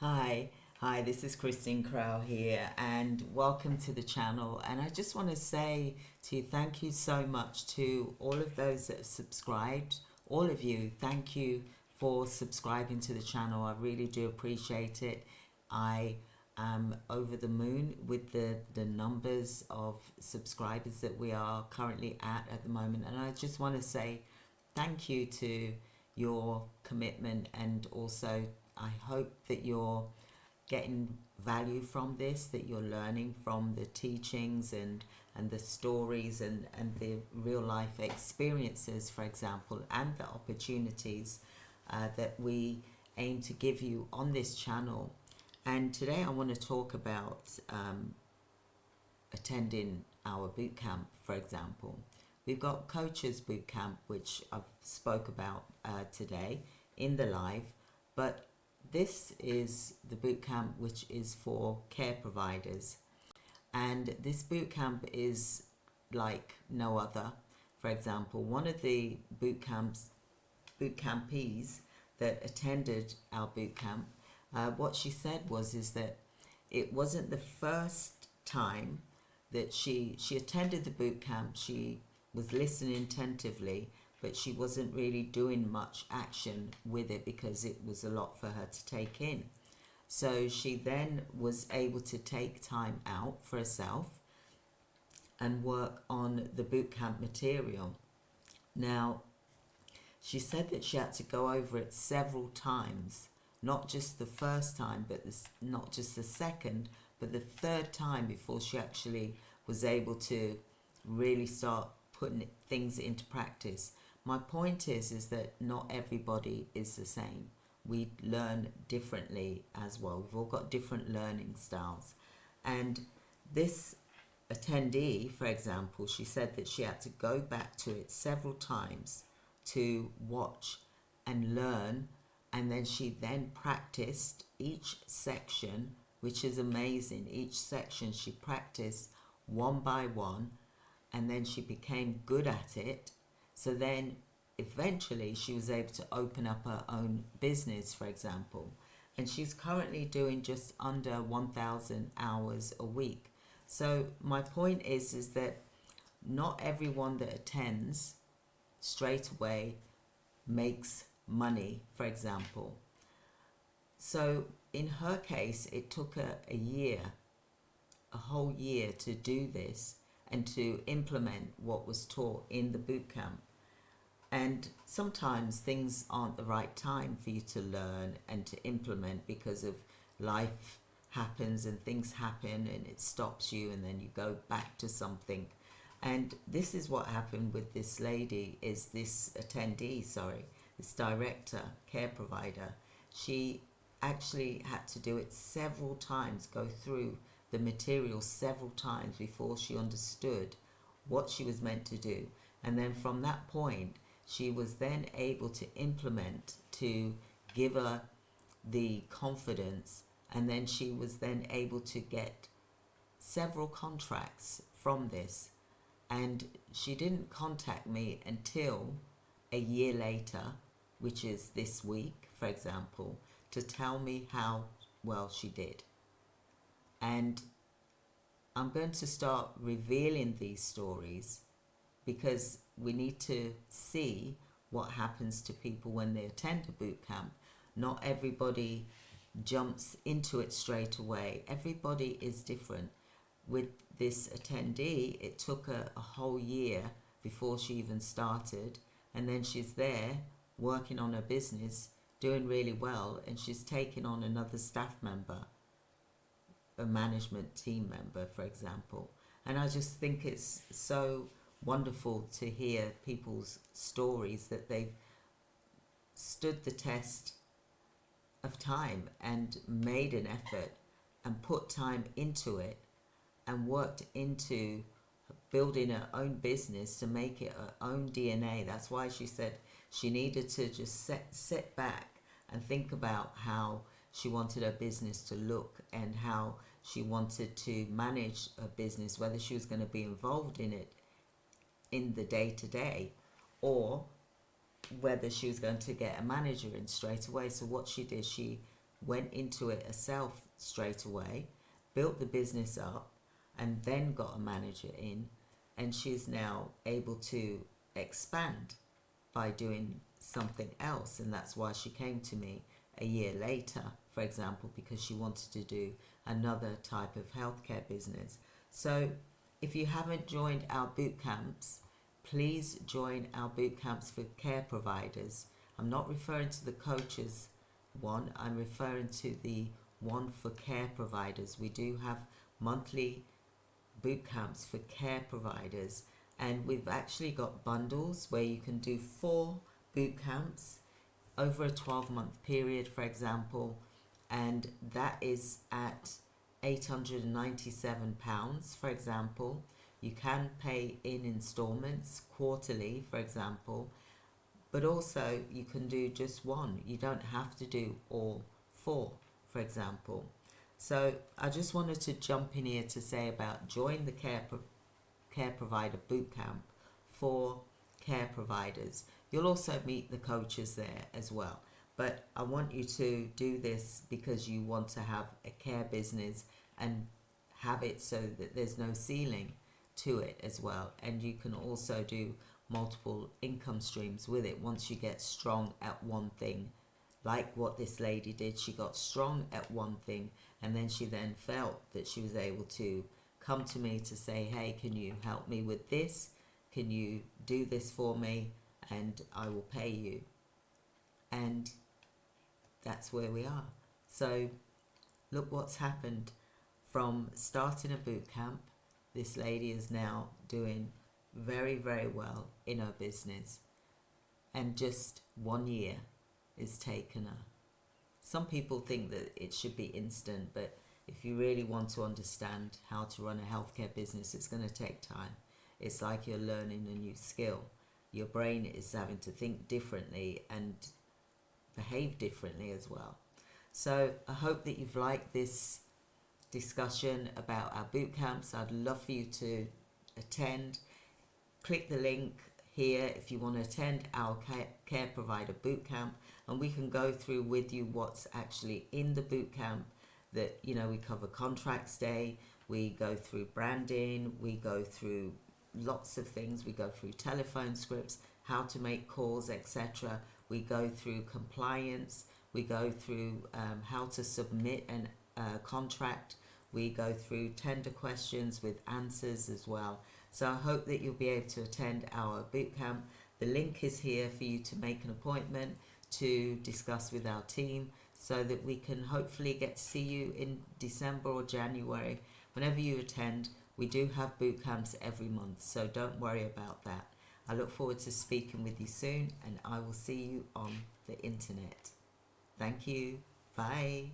Hi, this is Christine Crowle here, and welcome to the channel. And I just want to say to you, thank you so much to all of those that have subscribed. All of you, thank you for subscribing to the channel. I really do appreciate it. I am over the moon with the numbers of subscribers that we are currently at the moment. And I just want to say thank you to your commitment, and also I hope that you're getting value from this, that you're learning from the teachings and the stories and the real life experiences, for example, and the opportunities that we aim to give you on this channel. And today I want to talk about attending our bootcamp, for example. We've got Coaches Bootcamp, which I've spoke about today in the live, but this is the bootcamp which is for care providers. And this bootcamp is like no other. For example, one of the bootcampees that attended our bootcamp, what she said is that it wasn't the first time that she attended the bootcamp. She was listening attentively, but she wasn't really doing much action with it because it was a lot for her to take in. So she then was able to take time out for herself and work on the bootcamp material. Now, she said that she had to go over it several times, not just the first time, but not just the second, but the third time before she actually was able to really start putting things into practice. My point is that not everybody is the same. We learn differently as well. We've all got different learning styles. And this attendee, for example, she said that she had to go back to it several times to watch and learn, and then she then practiced each section, which is amazing. Each section she practiced one by one, and then she became good at it. So then eventually she was able to open up her own business, for example. And she's currently doing just under 1,000 hours a week. So my point is that not everyone that attends straight away makes money, for example. So in her case, it took her a whole year to do this and to implement what was taught in the bootcamp. And sometimes things aren't the right time for you to learn and to implement because of life happens and things happen and it stops you, and then you go back to something. And this is what happened with this lady, is this attendee, this director, care provider. She actually had to do it several times, go through the material several times before she understood what she was meant to do. And then from that point, she was then able to implement, to give her the confidence, and then she was then able to get several contracts from this. And she didn't contact me until a year later, which is this week, for example, to tell me how well she did. And I'm going to start revealing these stories because we need to see what happens to people when they attend a boot camp. Not everybody jumps into it straight away. Everybody is different. With this attendee, it took her a whole year before she even started, and then she's there working on her business, doing really well, and she's taken on another staff member, a management team member, for example. And I just think it's so wonderful to hear people's stories, that they've stood the test of time and made an effort and put time into it and worked into building her own business to make it her own DNA. That's why she said she needed to just sit back and think about how she wanted her business to look and how she wanted to manage her business, whether she was going to be involved in it in the day-to-day or whether she was going to get a manager in straight away. So what she did, she went into it herself straight away, built the business up, and then got a manager in, and she's now able to expand by doing something else. And that's why she came to me a year later, for example, because she wanted to do another type of healthcare business. So if you haven't joined our boot camps, please join our boot camps for care providers. I'm not referring to the coaches one, I'm referring to the one for care providers. We do have monthly boot camps for care providers, and we've actually got bundles where you can do 4 boot camps over a 12-month period, for example, and that is at £897, for example. You can pay in installments quarterly, for example, but also you can do just one. You don't have to do all 4, for example. So I just wanted to jump in here to say about join the care provider bootcamp for care providers. You'll also meet the coaches there as well. But I want you to do this because you want to have a care business and have it so that there's no ceiling to it as well. And you can also do multiple income streams with it once you get strong at one thing. Like what this lady did, she got strong at one thing, and then she then felt that she was able to come to me to say, hey, can you help me with this? Can you do this for me? And I will pay you. And that's where we are. So look what's happened from starting a boot camp. This lady is now doing very, very well in her business. And just 1 year is taken her. Some people think that it should be instant, but if you really want to understand how to run a healthcare business, it's going to take time. It's like you're learning a new skill. Your brain is having to think differently and behave differently as well. So I hope that you've liked this discussion about our boot camps. I'd love for you to attend. Click the link here if you want to attend our care provider boot camp, and we can go through with you what's actually in the boot camp. That, you know, we cover contracts day, we go through branding, we go through lots of things, we go through telephone scripts, how to make calls, etc. We go through compliance, we go through how to submit a contract, we go through tender questions with answers as well. So I hope that you'll be able to attend our bootcamp. The link is here for you to make an appointment to discuss with our team so that we can hopefully get to see you in December or January. Whenever you attend, we do have boot camps every month, so don't worry about that. I look forward to speaking with you soon, and I will see you on the internet. Thank you. Bye.